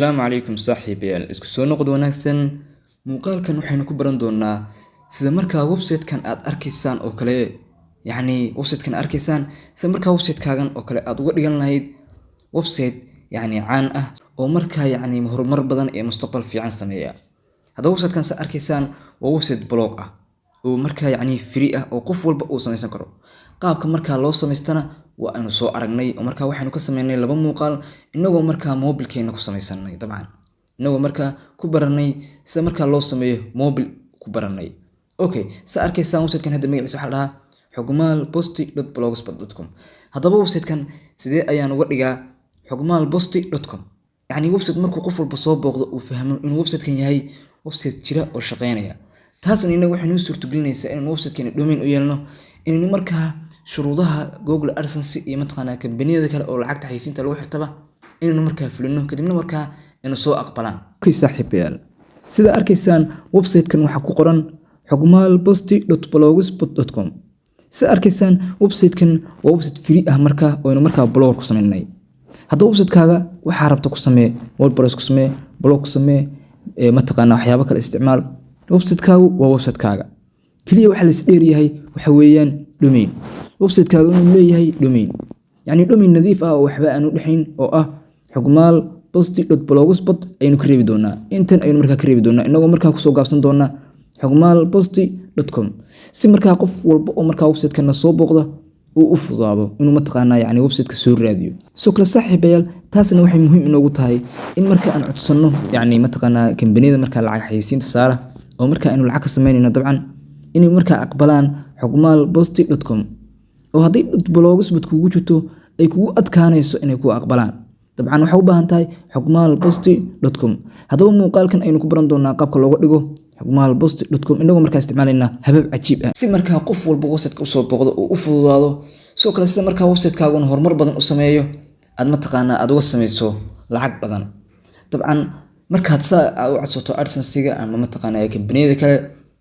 السلام عليكم saaxiibayaal isku soo noqod wanaagsan muuqaalkan waxaynu ku baran doonaa sida markaa website-kan aad arkaysaan oo kale website-kan arkaysaan sida markaa website-kaagan oo kale aad uga dhigan lahayd website caan ah oo markaa horumar badan ee mustaqbal fiican sameeya. Haddaba website-kan sa arkaysaan waa website blog ah oo markaa free ah oo qof walba uu samaysan karo. qaabka markaa loo samaystana waa aynu soo aragnay oo markaa waxaanu ka sameynay laba muuqaal inagoo markaa mobilkeena ku samaysanay dabcan inagoo markaa ku baranay sida markaa loo sameeyo mobil ku baranay. Okay, sa arkaysaan website-kan hadda magaciisa waxa la dhahaa xogmaalposti.blogspot.com. haddaba website-kan sidee ayaan uga dhigaa xogmaalposti.com? website markuu qof walba soo booqdo uu fahmo inuu website-kan yahay website jira oo shaqeynaya. taasna inagu waxay noo suurtagelinaysaa inaan website-kan domain u yeelno inaynu markaa shuruudaha Google AdSense iyo mataqaanaa kambaniyada kale oo lacagta xayisiinta lagu xirtaba inaynu markaa fulino kadibna markaa inuu soo aqbalaan. Okay saaxiibayaal, sida arkaysaan website-kan waxa ku qoran xogmaalposti.blogspot.com. sida arkaysaan website-kan waa website free ah markaa oo aynu markaa blog ku sameynay. haddaba website-kaaga waxa rabta ku samee, WordPress ku samee, blog ku samee, mataqaanaa waxyaabo kale isticmaal. website-kaagu waa website-kaaga kaliya waxa la is dheeryahay waxa weeyaan domain. website-kaagu inuu leeyahay domain, domain nadiif ah oo waxba aanu dhaxayn oo ah xogmaalposti.blogspot aynu ka reebi doonaa. intan aynu markaa ka reebi doonaa inagoo markaa kusoo gaabsan doonaa xogmaalposti.com si markaa qof walba oo markaa website-kana soo booqda uu u fududaado inuu mataqaanaa website-ka soo raadiyo. soo kale saaxiibayaal, taasna waxay muhiim inoogu tahay in markaa aan codsanno mataqaanaa kambaniyada markaa lacag xayisiinta saara oo markaa aynu lacag ka sameynayno dabcan inay markaa aqbalaan xogmaalposti.com oo haddii blogspot kugu jirto ay kugu adkaanayso inay ku aqbalaan. dabcan waxa u baahan tahay xogmaalposti.com. haddaba muuqaalkan aynu ku baran doonaa qaabka looga dhigo xogmaalposti.com inagoo markaa isticmaalayna habab cajiib ah si markaa qof walba website-ka usoo booqdo oo u fududaado. sidoo kale sida markaa website-kaaguna horumar badan u sameeyo aad mataqaanaa aad uga samayso lacag badan. dabcan markaad saa aad u codsato AdSense-ga ama mataqaanaa kambaniyada kale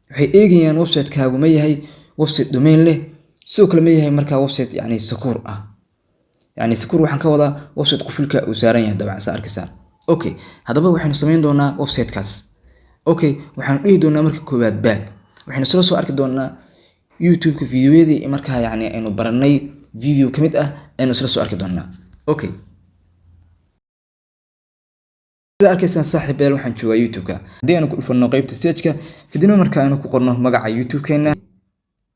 waxay eegayaan website-kaagu ma yahay website domain leh, sidoo kale ma yahay markaa website secure ah. secure waxaan ka wadaa website qufulka uu saaran yahay dabcan sa arkaysaan. Okay, haddaba waxaynu sameyn doonaa website-kaas. Okay, waxaanu dhihi doonaa marka koowaad back. waxaynu soo arki doonaa YouTube-ka fiidiyoyadii markaa aynu baranay video kamid ah aynu soo arki doonaa. Okay, sida arkaysaan saaxiibayaal waxaan joogaa YouTube-ka. haddii aanu ku dhufano qaybta search-ka kadibna markaa aynu ku qorno magaca YouTube-keena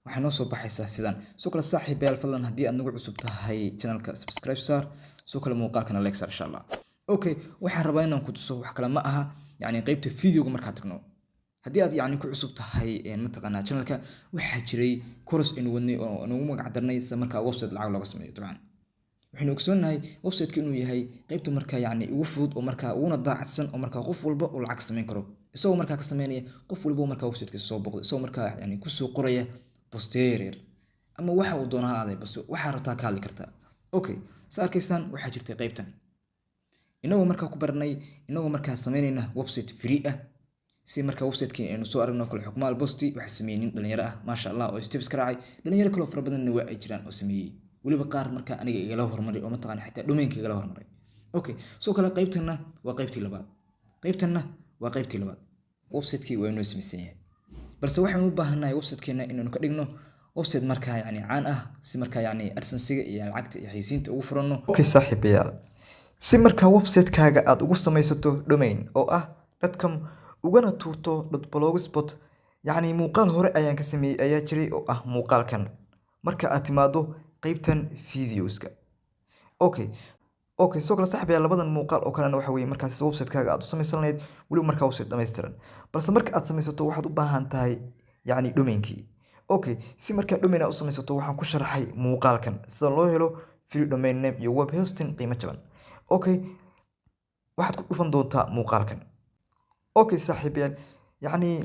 waxaa noo soo baxaysaa sidan. soo kale saaxiibayaal fadlan haddii aad nagu cusub tahay channelka subscribe saar, soo kale muuqaalkana like saar insha Allah. Okay, waxaan rabaa inaan ku tuso wax kale ma aha qaybta video-ga markaa tagno. haddii aad ku cusub tahay mataqaanaa channelka waxaa jiray course aynu wadnay oo nagu magac darnay sida markaa website lacag looga sameeyo. dabcan waxaynu ogsoonahay website-ka inuu yahay qaybta markaa ugu fudud oo markaa uguna daacadsan oo markaa qof walba uu lacag sameyn karo isagoo markaa ka sameynaya qof walba oo markaa website-ka soo booqdo isagoo markaa ku soo qoraya posterior ama waxa uu doonaha aaday bas waxa rabtaa ka hadli kartaa. Okay, sa arkaysaan waxaa jirtay qaybtan inagoo markaa ku baranay inagoo markaa sameynayna website free ah si markaa website-kii aynu soo aragno kale xogmaalposti waxa sameeyeen dhalinyaro ah maasha Allah oo steps ka raacay. dhalinyaro kale oo fara badan waa ay jiraan oo sameeyay waliba qaar markaa aniga igala hormaray oo mataqaanaa xitaa domain-ka igala hormaray. Okay, soo kale qaybtana waa qaybtii labaad. website-kii waa inoo samaysan yahay balse waxaan u baahanahay website-keena inaynu ka dhigno website markaa caan ah si markaa AdSense-ga iyo lacagta iyo xayisiinta ugu furano. Okay saaxiibayaal, si markaa website-kaaga aad ugu samaysato domain oo ah .com ugana tuurto .blogspot muuqaal hore ayaan ka sameeyay ayaa jiray oo ah muuqaalkan marka aad timaado qaybtan videoska. Okay, soo kale saaxiibayaal labadan muuqaal oo kalena waxa weeye markaas website-kaaga aad u samaysan lahayd waliba markaa website dhammaystiran balse marka aad samaysato waxaad u baahan tahay domain-kii. Okay, si markaa domain aad u samaysato waxaan ku sharaxay muuqaalkan sida loo helo free domain name iyo web hosting qiimo jaban. Okay, waxaad ku dhufan doontaa muuqaalkan. Okay saaxiibayaal,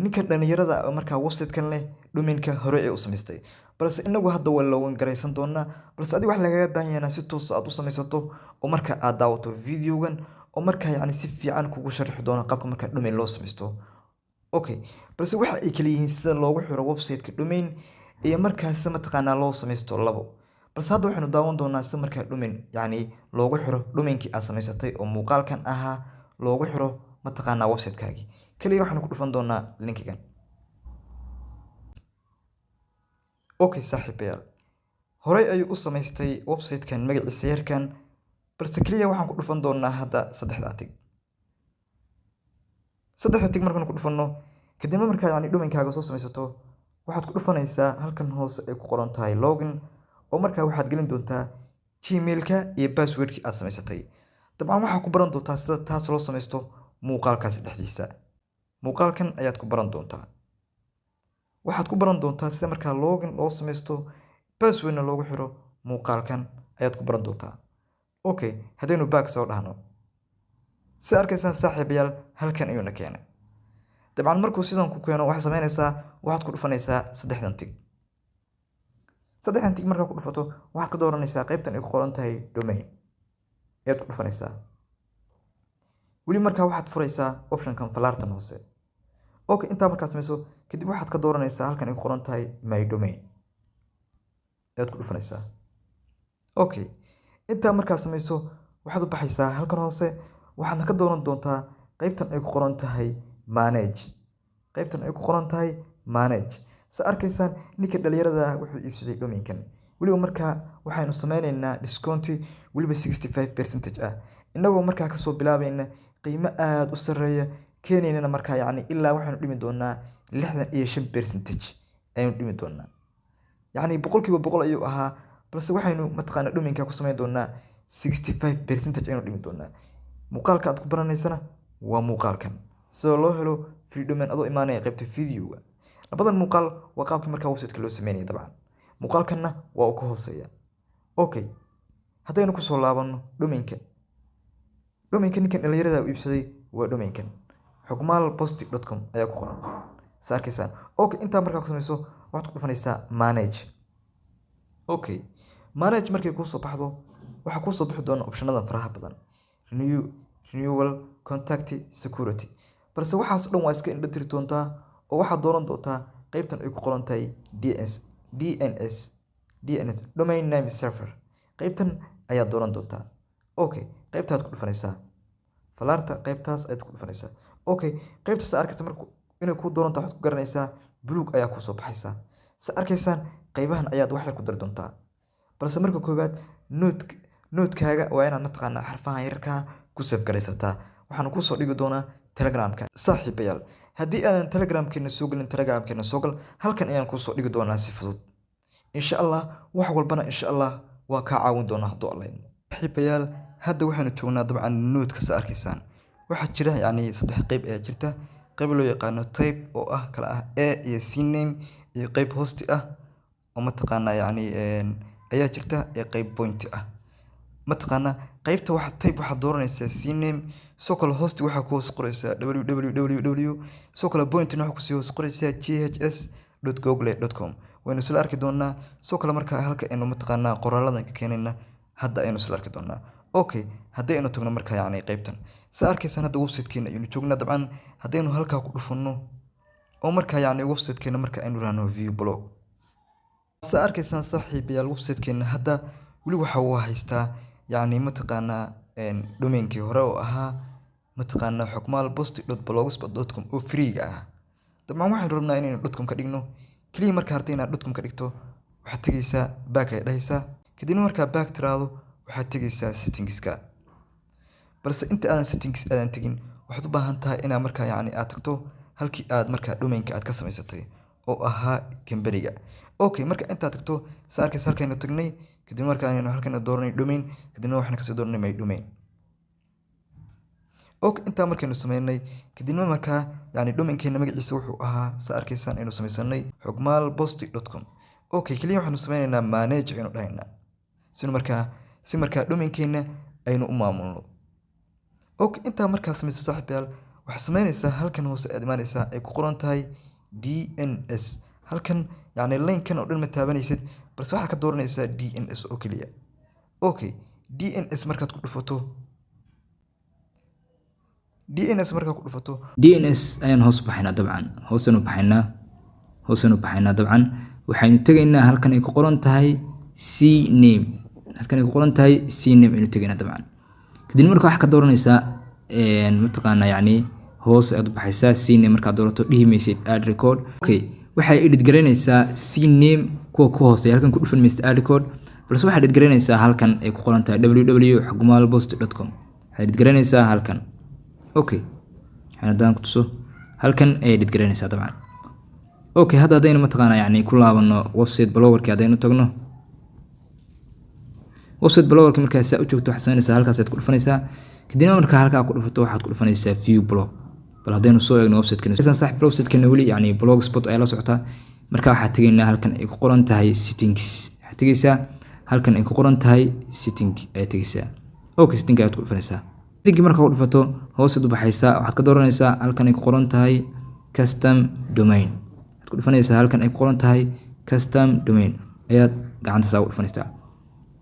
ninkan dhalinyarada markaa website-kan leh domain-ka hore ee u samaystay balse inagu hadda waa loo garaysan doonaa balse adiga wax lagaga baahan yahay si toos aad u samaysato oo marka aad daawato video-gan oo markaa si fiican kugu sharxi doona qaabka markaa domain loo samaysto. Okay, balse waxa ay kala yihiin sida loogu xiro website-ka domain iyo markaas mataqaanaa loo samaysto labo. balse hadda waxaynu daawan doonaa sida markaa domain loogu xiro domainkii aad samaysatay oo muuqaalkan ahaa loogu xiro mataqaanaa website-kaagii. Kaliya waxaan ku dhufan doonaa linkigan. Okay saaxiibayaal, horey ayuu u samaystay website-kan magaciisa yarkan, balse kaliya waxaan ku dhufan doonaa hadda saddexda tig. Saddexda tig markaan ku dhufanno, kadib markaa yani domainkaaga soo samaysato, waxaad ku dhufanaysaa halkan hoose ay ku qoran tahay login, oo markaa waxaad gelin doontaa Gmail-ka iyo password-kii aad samaysatay. Dabcan waxaad ku baran doontaa sida taas loo samaysto muuqaalkaasi dhexdiisa. Muuqaalkan ayaad ku baran doontaa. Waxaad ku baran doontaa sida markaa login loo samaysto, password-na loogu xiro muuqaalkan ayaad ku baran doontaa. Okay, haddaynu back soo dhahno. Si arkaysaan saaxiibayaal, halkan ayuu na keenay. Dabcan markuu sidan ku keeno, waxaad samaynaysaa, waxaad ku dhufanaysaa saddexdan tig. Saddexdan tig markaa ku dhufato, waxaad ka dooranaysaa qaybtan ay ku qoran tahay domain. Ayaad ku dhufanaysaa. Weli markaa waxaad furaysaa option-kan falaartan hoose. Okay, intaa markaa samayso, kadib waxaad ka dooranaysaa halkan ay ku qoran tahay my domain. Ayaad ku dhufanaysaa. Okay, intaa markaa samayso, waxaad u baxaysaa halkan hoose, waxaadna ka dooran doontaa qaybtan ay ku qoran tahay manage. Qaybtan ay ku qoran tahay manage. Sa arkaysaan ninka dhalinyarada wuxuu iibsaday domainkan. Weliba markaa waxaynu sameynaynaa discounti weliba 65% ah. Innagoo markaa kasoo bilaabayna qiimo aad u sarreeya, keenaynana markaa yani ilaa waxaynu dhimi doonaa 65% ayaynu dhimi doonaa. Yani boqolkiiba boqol ayuu ahaa, balse waxaynu mataqaanaa domainka ku sameyn doonaa 65% ayaynu dhimi doonaa. Muuqaalka aad ku baranaysana waa muuqaalkan. Sida loo helo free domain adoo imaanaya qaybta video-ga. Labadan muuqaal waa qaabkii markaa website-ka loo sameynayay dabcan. Muuqaalkanna waa uu ka hooseeya. Okay, haddaynu ku soo laabanno domainka. Domainka ninkan dhalinyarada u iibsaday waa domainkan. xogmaalposti.com ayaa ku qoran. Sa arkaysaan. Okay, intaa markaa ku samayso, waxaad ku dhufanaysaa manage. Okay, manage markay kuu soo baxdo, waxaa kuu soo bixi doona optionadan faraha badan. Renewal, contact, security. Balse waxaas dhan waa iska indho tiri doontaa, oo waxaad dooran doontaa qaybtan ay ku qoran tahay DNS, domain name server. Qaybtan ayaad dooran doontaa. Okay, qaybtaad ku dhufanaysaa. Falaarta qaybtaas ayaad ku dhufanaysaa. Okay, qaybtaas arkaysa markuu inay ku dooranto waxaad ku garanaysaa buluug ayaa ku soo baxaysa. Sa arkaysaan qaybahan ayaad wax yar ku dari doontaa. Balse marka koowaad note-kaaga waa inaad mataqaanaa xarfahan yarkaa ku save garaysataa. Waxaan ku soo dhigi doonaa Telegram-ka. Saaxiibayaal, haddii aadan Telegram-keena soo galin, Telegram-keena soo gal. Halkan ayaan ku soo dhigi doonaa si fudud. Insha Allah, wax walbana insha Allah waa ka caawin doonaa hadduu Allah idmo. Saaxiibayaal, hadda waxaanu joognaa dabcan note-ka sa arkaysaan. Waxaa jira yani 3 qayb ayaa jirta. Qayb loo yaqaano type oo ah kala ah A iyo C name, iyo qayb host ah oo mataqaanaa yani ayaa jirta ee qayb point ah. Mataqaanaa qaybta waxa type waxaad dooranaysaa C name, soo kale host waxaa ku hoos qoraysaa www, soo kale point-na waxaa ku sii hoos qoraysaa ghs.google.com. waynu isla arki doonaa. Soo kale markaa halka aynu mataqaanaa qoraaladan ka keenayna hadda aynu isla arki doonaa. Okay, haddaynu tagno markaa yani qaybtan. Sa arkaysaan hadda website-keena aynu joognaa dabcan. Haddaynu halkaa ku dhufanno oo markaa yani website-keena markaa aynu raano view blog. Sa arkaysaan saaxiibayaal, website-keena hadda weli waxa uu haystaa yani mataqaanaa domainkii hore oo ahaa mataqaanaa xogmaalposti.blogspot.com oo free-ga ah. Dabcan waxaan rabnaa inaynu .com ka dhigno. Kaliya markaa hartay inaad .com ka dhigto, waxaad tegaysaa back ay dhahaysaa. Kadibna markaa back tiraado, waxaad tegaysaa settings-ka. Balse inta aadan settings aadan tegin, waxaad u baahan tahay inaad markaa yani aad tagto halkii aad markaa domainka aad ka samaysatay oo ahaa company-ga. Okay, marka intaad tagto, sa arkaysa halkaynu tagnay, kadib markaa aynu halkan dooranay domain, kadibna waxaan ka soo dooranay my domain. Okay, intaa markaynu sameynay, kadibna markaa yani domainkeena magaciisa wuxuu ahaa sa arkaysaan aynu samaysanay xogmaalposti.com. Okay, kaliya waxaanu sameynaynaa manage aynu dhahaynaa. Si markaa domainkeena aynu u maamulno. Okay, intaa markaa samayso saaxiibayaal, waxaad sameynaysaa halkan hoose aad imaanaysaa ay ku qoran tahay DNS. Halkan yani lane-kan oo dhan ma taabanaysid, balse waxaad ka dooranaysaa DNS oo kaliya. Okay, DNS markaad ku dhufato, DNS ayaan hoos baxaynaa dabcan. Hoosanu baxaynaa dabcan. Waxaynu tegaynaa halkan ay ku qoran tahay C name. Halkan ay ku qoran tahay C name aynu tegaynaa dabcan. Kadib markaa waxaad ka dooranaysaa mataqaana yani hoos aad u baxaysaa cname markaad doorato dhihi maysid add record. Okay, waxay edit garanaysaa cname kuwa ku hooseeya halkan ku dhufan maysid add record, balse waxaad edit garanaysaa halkan ay ku qoran tahay www.xogmaalpost.com waxay edit garanaysaa halkan. Okay, haddaan ku tuso halkan ay edit garanaysaa dabcan. Okay, hadda hadaynu mataqaana yani ku laabano website bloggerka hadaynu tagno website bloggerka markaa saa u joogto waxaad sameynaysaa halkaas aad ku dhufanaysaa, kadibna markaa halkaa ku dhufato waxaad ku dhufanaysaa view blog. bal hadaynu soo eegno website-kan saaxiib website-kan weli yani blogspot ayaa la socotaa, markaa waxaad tegaynaa halkan ay ku qoran tahay settings, waxaad tegaysaa halkan ay ku qoran tahay setting ayaad tegaysaa. Okay, setting ayaad ku dhufanaysaa. setting markaa ku dhufato hoosaad u baxaysaa, waxaad ka dooranaysaa halkan ay ku qoran tahay custom domain, waxaad ku dhufanaysaa halkan ay ku qoran tahay custom domain ayaad gacanta saa ugu dhufanaysaa.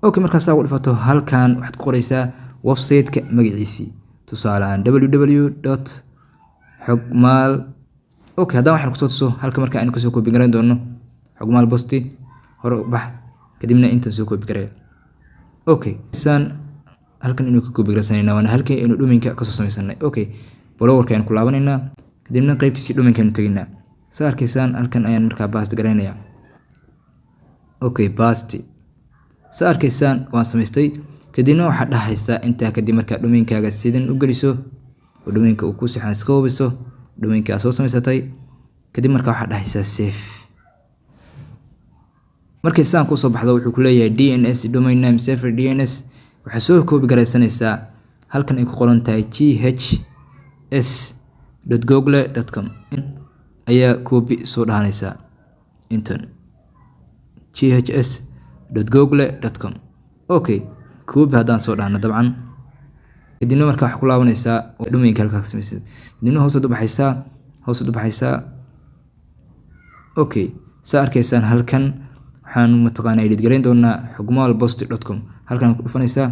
Okay, markaa saa ugu dhufato halkan waxaad ku qoraysaa website-ka magaciisii, tusaale ahaan www.xogmaal. Okay, haddaan waxaan kusoo tuso halka markaa aynu kasoo koobi garan doono xogmaal posti, hore u bax, kadibna intan soo koobi garaya. Okay, saan halkan inuu ka koobi garsanayna waana halkii aynu domainka kasoo samaysanay. Okay, bloggerka ayaan ku laabanaynaa, kadibna qaybtiisii domainka aynu tegaynaa. Saa arkaysaan halkan ayaan markaa paste garaynayaa. Okay, paste saa arkaysaan waan samaystay, kadibna waxaad dhahaysaa intaa kadib markaa domainkaaga sidan u geliso oo domainka uu ku saxan iska hubiso domainka aad soo samaysatay, kadib markaa waxaad dhahaysaa save. markay saan kusoo baxdo wuxuu ku leeyahay DNS domain name server DNS, waxaa soo koobi garaysanaysaa halkan ay ku qoran tahay ghs.google.com ayaa koobi soo dhahanaysaa intan ghs.google.com. Okay, koobi haddaan soo dhahno dabcan, kadibna markaa waxaa ku laabanaysaa domainka halkaa ka samaysay, kadibna hoosaad u baxaysaa. Okay, saa arkaysaan halkan waxaan mataqaana edit garayn doonaa xogmaalpost.com, halkan ku dhufanaysaa,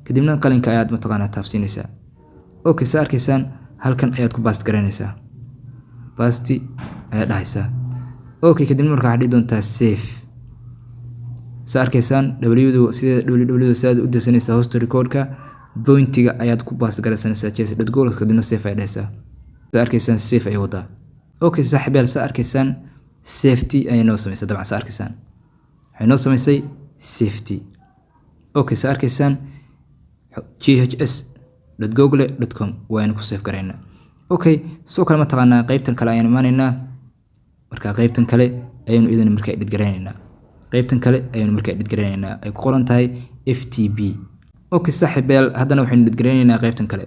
kadibna qalinka ayaad mataqaana taabsiinaysaa. Okay, saa arkaysaan halkan ayaad ku paste garaynaysaa, paste ayaad dhahaysaa. Okay, kadibna markaa waxaad dhihi doontaa save. saa arkaysaan www saad u dirsanaysaa host recordka pointiga ayaad ku paste garaysanaysaa ghs.google, kadibna save ayaad dhahaysaa. saa arkaysaan save ay wadaa. Okay, saaxiibayaal saa arkaysaan safety ayay noo samaysay dabcan. saa arkaysaan waxay noo samaysay safety. Okay, saa arkaysaan ghs.google.com waaynu ku save garaynaa. Okay, soo kale mataqaanaa qaybtan kale ayaan imaanaynaa, markaa qaybtan kale ayaynu idin markaa edit garaynaynaa, ay ku qoran tahay FTP. Okay, saaxiibayaal haddana waxaynu edit garaynaynaa qaybtan kale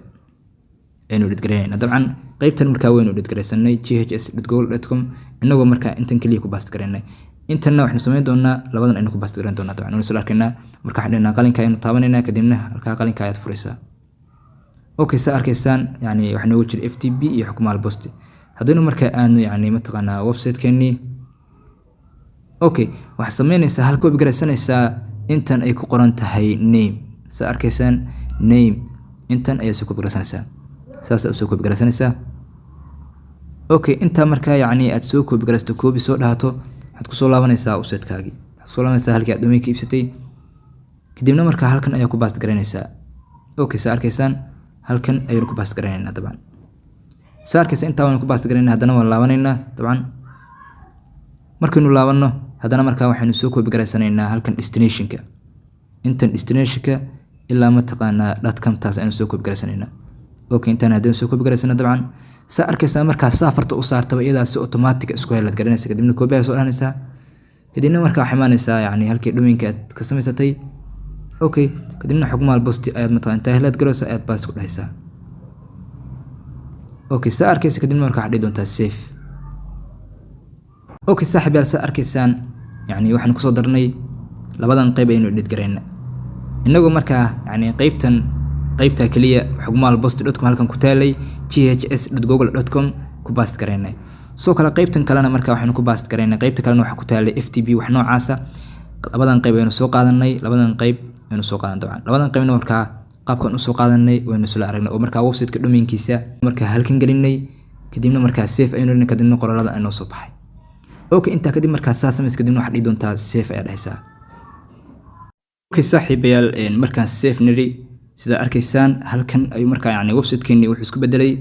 ayaynu edit garaynaynaa. dabcan qaybtan markaa waynu edit garaysanay ghs.google.com inagoo markaa intan kaliya ku paste garaynay. intanna waxaynu samayn doonaa labadan aynu ku paste garan doonaa dabcan. waynu soo arkaynaa markaa waxaan dhahnaa qalinka aynu taabanaynaa, kadibna halkaa qalinka ayaad furaysaa. Okay, saa arkaysaan yani waxaa noogu jira FTP iyo xogmaal posti. haddaynu markaa aadno yani mataqaanaa website-keenii. Okay, waxaad samaynaysaa hal koobi garaysanaysaa intan ay ku qoran tahay name. saa arkaysaan name intan ayaa soo koobi garaysanaysaa, saas aad soo koobi garaysanaysaa. Okay, intaa markaa yani aad soo koobi garaysato koobi soo dhahato waxaad kusoo laabanaysaa website-kaagii, waxaad kusoo laabanaysaa halkii aad domainka iibsatay, kadibna markaa halkan ayaa ku paste garaynaysaa. Okay, saa arkaysaan halkan ayaynu ku paste garaynaynaa dabcan. saa arkaysaan intaa waynu ku paste garaynaynaa, haddana waan laabanaynaa dabcan. markaynu laabanno haddana markaa waxaynu soo koobi garaysanaynaa halkan destinationka, intan destinationka ilaa mataqaanaa .com taas aynu soo koobi garaysanaynaa. Okay, intaan haddaynu soo koobi garaysana dabcan. saa arkaysaan markaa saafarta u saartaba iyadaa si automatic isku helaad garanaysa, kadibna koobi ayaa soo dhahanaysaa, kadibna markaa waxay imaanaysaa yani halkii domainka aad ka samaysatay. Okay, kadibna xogmaal posti ayaad mataqaana intaa helaad garayso ayaad paste ku dhahaysaa. Okay, saa arkaysa kadibna markaa waxaad dhihi doontaa save. Okay, saaxiibayaal saa arkaysaan yani waxaan kusoo darnay labadan qayb aynu edit garayna inagoo markaa yani qaybta kaliya xogmaalpost.com halkan ku taalay ghs.google.com ku paste garaynay. soo kale qaybtan kalena markaa waxaynu ku paste garaynay, qaybta kalena waxa ku taalay FTP wax noocaasa. labadan qayb aynu soo qaadanay dabcan. labadan qaybna markaa qaabkan u soo qaadanay waynu soo aragnay oo markaa website-ka domainkiisa markaa halkan gelinay, kadibna markaa save aynu rinay, kadibna qoraalada aynu soo baxay. Okay, intaa kadib markaa saa samays kadibna waxaad dhihi doontaa save ayaad dhahaysaa. Okay, saaxiibayaal markaan save niri sida arkaysaan halkan ayuu markaa yani website-keeni wuxuu isku bedelay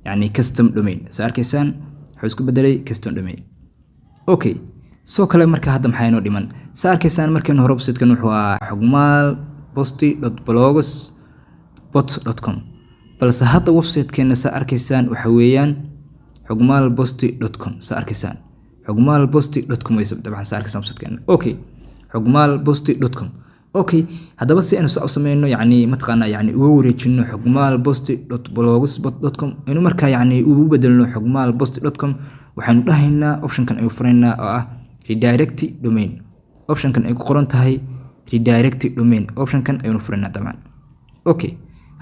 yani custom domain sida arkaysaan wuxuu isku bedelay custom domain okay soo kale marka hadda maxay noo dhiman sida arkaysaan markaan hore website-kan wuxuu ahaa xogmaalposti.blogspot.com balse hadda website-keena sida arkaysaan waxa weeyaan xogmaalposti.com sida arkaysaan xogmaalposti.com way dabcan sida arkaysaan website-keena okay xogmaalposti.com okay haddaba si aynu u sameeyno yani mataqaana yani ugu wareejino xogmaalposti.blogspot.com aynu markaa yani ugu bedelno xogmaalposti.com waxaanu dhahaynaa option-kan aynu furaynaa oo ah redirect domain option-kan ay ku qoran tahay redirect domain option-kan aynu furaynaa dabcan okay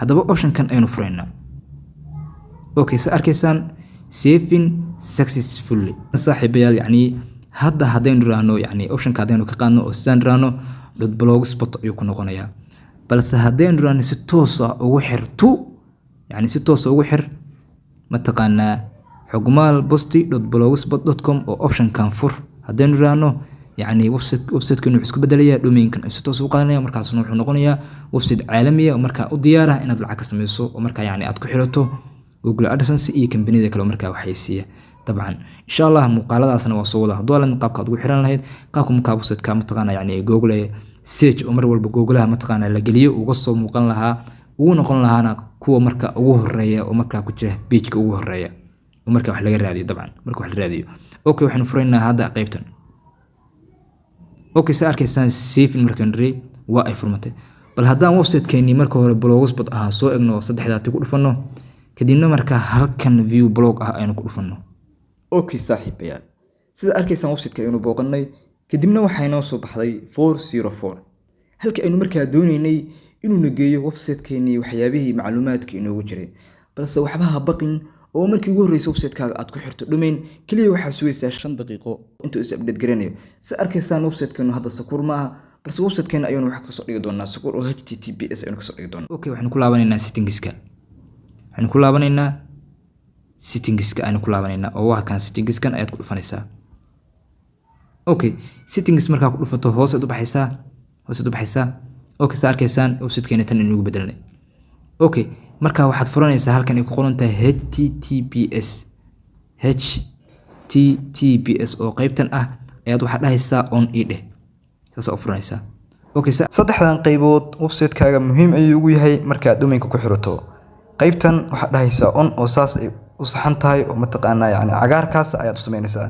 haddaba option-kan aynu furaynaa okay sa arkaysaan saving successfully saaxiibayaal yani hadda haddaynu raahno yani option-ka haddaynu ka qaadno oo sidaan raahno .blogspot ayuu ku noqonayaa balse haddaynu raahno si toos ah ugu xir yani si toos ugu xir mataqaanaa xogmaalposti.blogspot.com oo option-kan fur haddaynu raahno yani website-kan wuxuu isku bedelayaa domain-kan ayuu si toos u qaadanaya markaasna wuxuu noqonayaa website caalami ah oo markaa u diyaar ah inaad lacag ka samayso oo markaa yani aad ku xirato Google AdSense iyo kambaniyada kale markaa waxaysiiya dabcan insha Allah muuqaaladaasna waa soo wada hadoo la qaabka ugu xiran lahayd qaabka markaa website-ka mataqaana yani Google search oo mar walba Google-ha mataqaana la geliyo uga soo muuqan lahaa ugu noqon lahaana kuwa marka ugu horeeya oo markaa ku jira page-ka ugu horeeya oo markaa wax laga raadiyo dabcan marka wax la raadiyo okay waxaan furaynaa hadda qaybtan okay sa arkaysaan save markaan ray waa ay furmatay bal haddaan website-keeni marka hore blogspot ahaan soo egno saddexdaati ku dhufano kadibna markaa halkan view blog ah aynu ku dhufano okay saaxiibayaal sida arkaysaan website-ka aynu booqanay kadibna waxay noo soo baxday 404 halka aynu markaa doonaynay inuu nageeyo website-keeni waxyaabihii macluumaadka inoogu jiray balse waxba ha baqin oo markii ugu horreysay website-kaaga aad ku xirto domain kaliya waxaa sugaysaa 5 daqiiqo intuu is update garanayo sida arkaysaan website-keenu hadda sakuur maaha balse website-keena aynu wax ka soo dhigi doonaa sakuur oo https aynu ka soo dhigi doonaa okay waxaan ku laabanaynaa settingska waxaan ku laabanaynaa settingska aynu ku laabanaynaa oo waa kan settingskan ayaad ku dhufanaysaa okay settings markaa ku dhufato hoos u baxaysaa okay sa arkaysaan website-keena tan inuu bedelnay okay markaa waxaad furanaysaa halkan ay ku qoran tahay https oo qaybtan ah ayaad waxa dhahaysaa on ideh saas oo furanaysaa okay saddexdan qaybood website-kaaga muhiim ayuu ugu yahay marka domain-ka ku xirato qaybtan waxa dhahaysaa on oo saas ay u saxan tahay oo mataqaana yani cagaarkaas ayaad u sameynaysaa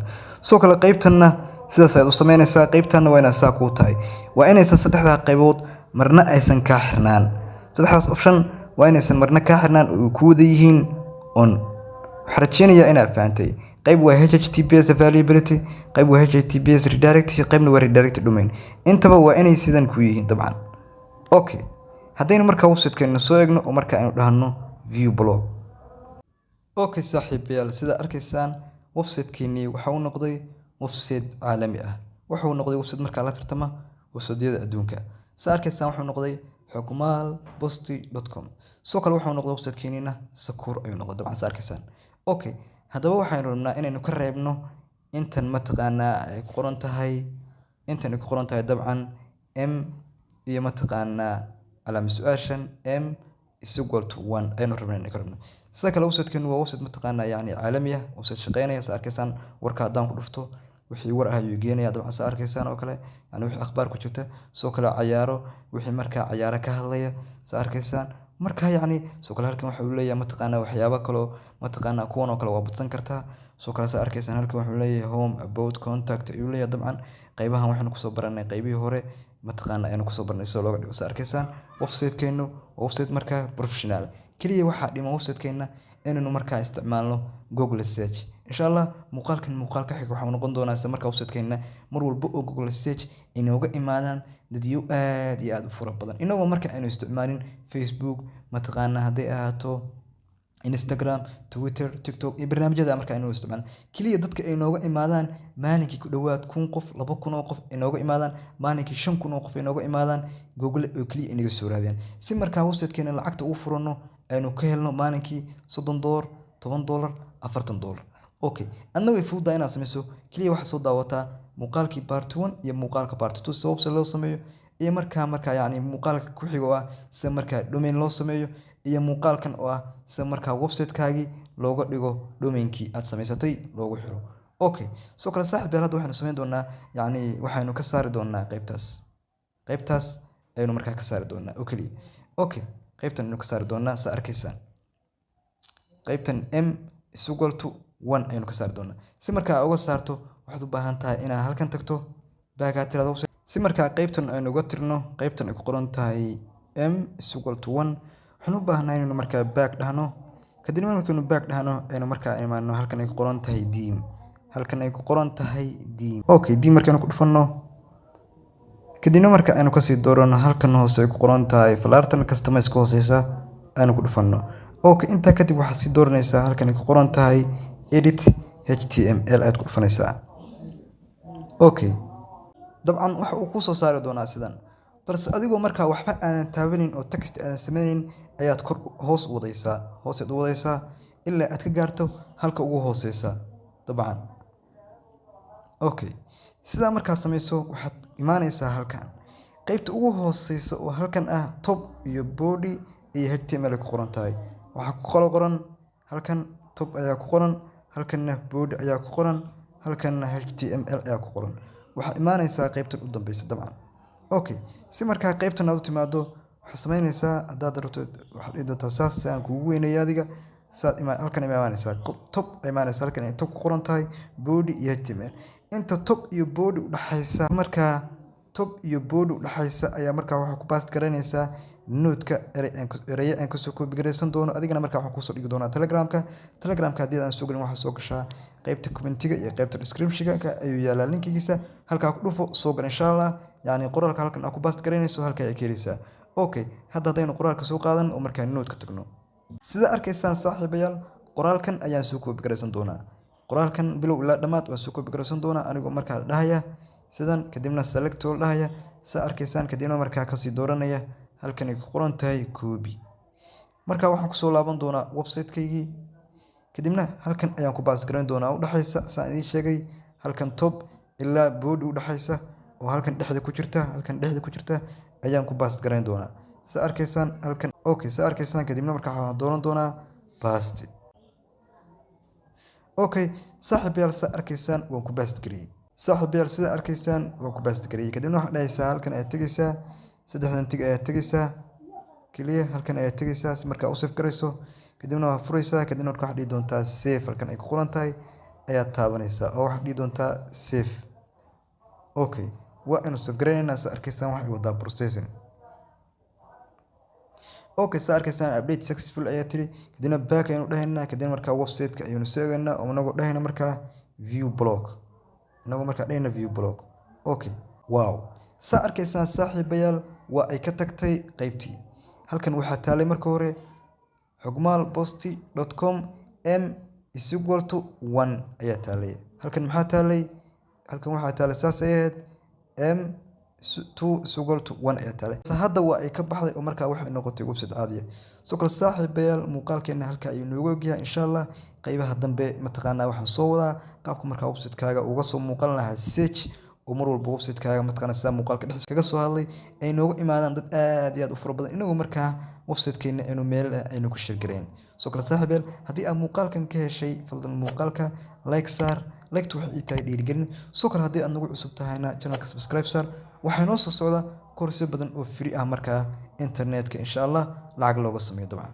soo kale qaybtanna sidaas ayaad u sameynaysaa qaybtanna waa inay saa ku tahay waa inaysan saddexda qaybood marna aysan ka xirnaan saddexdaas option waa inaysan marna ka xirnaan oo ku wada yihiin on waxa rajeenaya inaad fahantay qayb waa https availability qayb waa https redirect qaybna waa redirect domain intaba waa inay sidan ku yihiin dabcan okay haddaynu markaa website-keena soo eegno oo markaa aynu dhahno view blog okay saaxiibayaal sida arkaysaan website-keeni waxa uu noqday website caalami ah waxa uu noqday website markaa la tartama website-yada adduunka sida arkaysaan waxa uu noqday xogmaalposti.com soo kale waxa uu noqday website-keenina sakuur ayuu noqday dabcan sida arkaysaan okay haddaba waxaynu rabnaa inaynu ka reebno intan mataqaanaa ay ku qoran tahay dabcan m iyo mataqaanaa علامة سؤال M is equal to 1 aynu rabnaa inaan ka rabno sida kale website-kan waa website mataqaana yani caalami ah website shaqeynaya sa arkaysaan warka hadaan ku dhufto wixii war ah ayuu geenayaa dabcan sa arkaysaan oo kale yani wixii akhbaar ku jirta soo kale cayaaro wixii markaa cayaaro ka hadlaya sa arkaysaan marka yani soo kale halkan waxa uu leeyahay mataqaana waxyaabo kale mataqaana kuwan oo kale waa badsan kartaa soo kale sa arkaysaan halkan waxa uu leeyahay home about contact ayuu leeyahay dabcan qaybahan waxaanu ku soo baranay qaybihii hore mataqaana aynu ku soo barnay soo looga dhigo sa arkaysaan website-keenu waa website markaa professional kaliya waxaa dhiman website-keena inaynu markaa isticmaalno Google Search insha Allah muuqaalka xiga waxa uu noqon doonaa isla markaa website-keena mar walba oo Google Search inooga imaadaan dadyo aad iyo aad u fara badan inagoo markaa aynu isticmaalin Facebook mataqaana haday ahaato Instagram, Twitter, TikTok iyo barnaamijyada markaa aynu isticmaalno kaliya dadka ay nooga imaadaan maalinkii ku dhawaad 1000 qof 2000 oo qof inooga imaadaan maalinkii 5000 oo qof inooga imaadaan Google oo kaliya inaga soo raadiyaan si markaa website-keena lacagta uu furano aynu ka helno maalinkii $30 $10 $40 okay adna way fududahay inaad sameyso kaliya waxa soo daawataa muuqaalkii part 1 iyo muuqaalka part 2 sababta loo sameeyo iyo markaa yacni muuqaalka ku xiga oo ah sida markaa domain loo sameeyo iyo muuqaalkan oo ah sida markaa website-kaagii looga dhigo domainkii aad samaysatay loogu xiro. Okay, sidoo kale saaxiibayaal hadda waxaynu samayn doonaa yacni waxaynu ka saari doonaa qaybtaas ayaynu markaa ka saari doonaa oo keliya. Okay, qaybtan ayaynu ka saari doonaa saa arkaysaan. qaybtan m is equal to 1 ayaynu ka saari doonaa. Si markaa uga saarto waxaad u baahan tahay inaad halkan tagto back aad tiraahdo website. Si markaa qaybtan aynu uga tirno qaybtan ay ku qoran tahay m is equal to 1 waxaan u baahanahay inaynu markaa back dhahno. Kadibna markaynu back dhahno aynu markaa imaano halkan ay ku qoran tahay dim. halkan ay ku qoran tahay dim. Okay, dim markaynu ku dhufanno kadibna marka aynu kasii doorano halkan hoose ay ku qoran tahay falaartan customize ka hooseysa aynu ku dhufanno. Okay, intaa kadib waxaad sii dooranaysaa halkan ay ku qoran tahay edit html aad ku dhufanaysaa. Okay, dabcan waxa uu ku soo saari doonaa sidan, balse adigoo markaa waxba aanan taabanin oo text aanan samaynin ayaad kor hoos u wadaysaa ilaa aad ka gaarto halka ugu hooseysa dabcan. Okay, sidaa markaa samayso waxaad imaanaysaa halkan qaybta ugu hooseysa oo halkan ah top iyo body iyo html ay ku qoran tahay. waxaa ku qoran halkan top ayaa ku qoran, halkanna body ayaa ku qoran, halkanna html ayaa ku qoran. waxaa imaanaysaa qaybtan u dambeysa dabcan. Okay, si markaa qaybtan aad u timaado waxaad samaynaysaa haddaad rabto waxaad dhihi doontaa saas si aan kuugu weyneeyo adiga halkan imaanaysaa top imaanaysaa halkan ay top ku qoran tahay body iyo html. inta top iyo body u dhaxaysa markaa top iyo body u dhaxaysa ayaa markaa waxaa ku paste garanaysaa noodka eraya aan kasoo koobi garaysan doono. adigana markaa waxaan kusoo dhigi doonaa telegramka haddii aan soo gelin waxaa soo gashaa qaybta commentiga iyo qaybta description-ka ayuu yaalaa linkigiisa. halkaa ku dhufo soo gal insha Allah, yacni qoraalka halkan aad ku paste garanayso halkaa ay ka helaysaa. Okay, hadda haddaynu qoraalka soo qaadan oo markaa noodka tagno sida arkaysaan saaxiibayaal qoraalkan ayaan soo koobi garaysan doonaa. qoraalkan bilow ilaa dhammaad waan soo koobi garaysan doonaa anigoo markaa dhahaya sidan kadibna select oo dhahaya saa arkaysaan kadibna markaa kasii dooranaya halkan ay ku qoran tahay copy. markaa waxaan kusoo laaban doonaa website-kaygii kadibna halkan ayaan ku paste garan doonaa u dhaxaysa saan idiin sheegay halkan top ilaa body u dhaxaysa oo halkan dhexda ku jirta ayaan ku paste garan doonaa. saa arkaysaan halkan. Okay, saa arkaysaan kadibna markaa waxaan dooran doonaa paste. Okay, saaxiibayaal saa arkaysaan waan ku paste gariyay. sida arkaysaan waan ku paste gariyay. kadibna waxaad dhahaysaa halkan ayaad tegaysaa saddexdan tig ayaad tegaysaa kaliya halkan ayaad tegaysaa si markaa u save garayso kadibna waa furaysaa kadibna waxaad dhihi doontaa save halkan ay ku qoran tahay ayaad taabanaysaa oo waxaad dhihi doontaa save. Okay, waa inuu save garaynaynaa saa arkaysaan waxay wadaa processing. Okay, saa arkaysaan update successful ayaa tiri kadibna back ayaynu dhahaynaa kadibna markaa website-ka ayaynu seegaynaa oo inagoo dhahayna markaa view blog. Okay, wow, saa arkaysaan saaxiibayaal waa ay ka tagtay qaybtii. halkan waxaa taalay marka hore xogmaalposti.com m is equal to 1 ayaa taalay. halkan maxaa taalay? halkan waxaa taalay saas ay ahayd m 2 is equal to 1 ayaa taalay. hadda waa ay ka baxday oo markaa waxay noqotay website caadi ah. soo kale saaxiibayaal muuqaalkeena halka ayuu noogu ogyahay insha Allah. qaybaha dambe mataqaanaa waxaan soo wadaa qaabka markaa website-kaaga uga soo muuqan lahaa search oo mar walba website-kaaga mataqaanaa sida muuqaalka dhexdiisa kaga soo hadlay ay nooga imaadaan dad aad iyo aad u fara badan inagoo markaa website-keena aynu meel aynu ku share gareyn. soo kale saaxiibayaal haddii aad muuqaalkan ka heshay fadlan muuqaalka like saar. like-tu waxay ii tahay dhiirigelin. soo kale haddii aad nagu cusub tahayna channelka subscribe saar. waxaa noo soo socda korsyo badan oo free ah markaa internetka insha Allah lacag looga sameeyo dabcan.